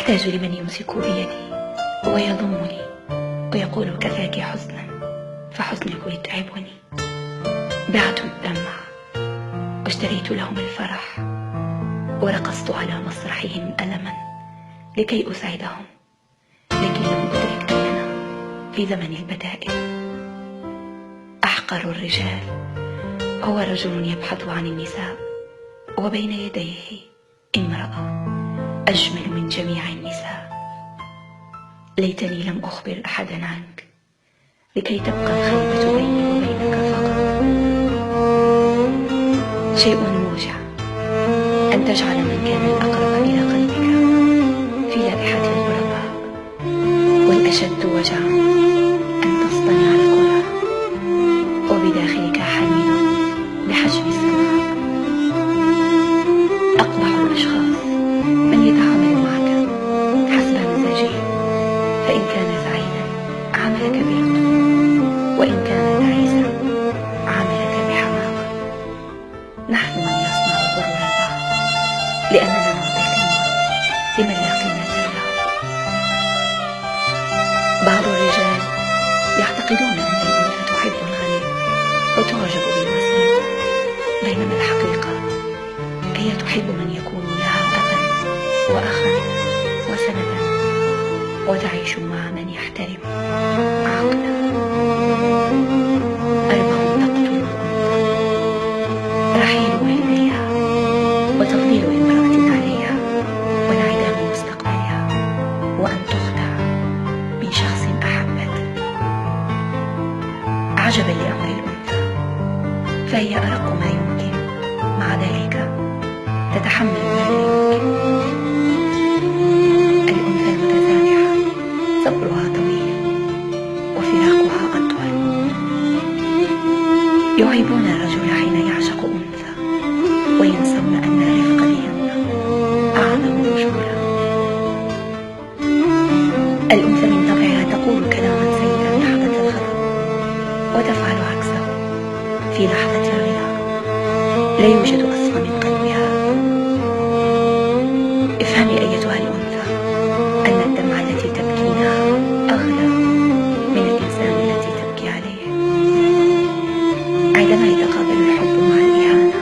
أحتاج لمن يمسك بيدي ويضمني ويقول كفاك حزنا فحزنك يتعبني. بعت الدمع واشتريت لهم الفرح ورقصت على مسرحهم ألما لكي أسعدهم، لكن لم أدرك أننا في زمن البدائل. أحقر الرجال هو رجل يبحث عن النساء وبين يديه امرأة أجمل من جميع النساء. ليتني لم أخبر أحدا عنك لكي تبقى الخيبة بيني وبينك فقط. شيء موجع أن تجعل من كان الأقرب إلى قلبك في لائحة الغرباء، والأشد وجعا أن تصطنع الكرة وبداخلك حنين بحجم السماء. أقبح الأشخاص من يتعامل معك حسب مزاجه، فإن كان سعيدا عاملك برضا، وإن كان تعيسا عاملك بحماقة. نحن من يصنع غرور البعض لأننا نعطي قيمة لمن لا قيمة له. بعض الرجال يعتقدون أن الأنثى تحب الغريب وتعجب بالوسيم، بينما الحقيقة هي تحب من يكون لها أبا وأخا وسندا وتعيش مع من يحترم عقلها. أربع تقتل الأنثى رحيل والديها وتفضيل امرأة عليها وانعدام مستقبلها، وأن تخدع من شخص أحبته. عجبا لأمر الأنثى، فهي أرق ما يمكن، مع ذلك تتحمل ما لا يمكن. الأنثى المتسامحة صبرها طويل وفراقها أطول. يعيبون الرجل حين يعشق أنثى وينسون أن الرفق بهن أعظم رجولة. الأنثى من طبعها تقول كلاما سيئا لحظة الغضب وتفعل عكسه في لحظة الرضا. لا يوجد أصفى من قلبها. افهمي أيتها الأنثى أن الدمعة التي تبكينها أغلى من الإنسان التي تبكي عليه. عندما يتقابل الحب مع الإهانة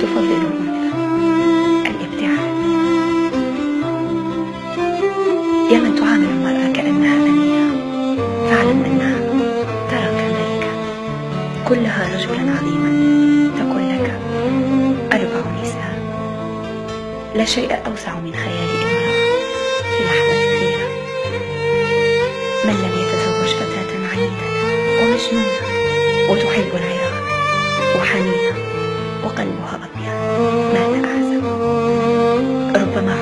تفضل الأنثى الابتعاد. يا من تعامل المرأة كأنها أمينة، فاعلم أنها تراك ملكا، كلها رجلا عظيما تقول لك 4 نساء. لا شيء أوسع من خيال امرأة في لحظة خيرة. من لم يتزوج فتاة عنيدة ومجنونة وتحب العراق وحنينة وقلبها أبيض مات أحزن. ربما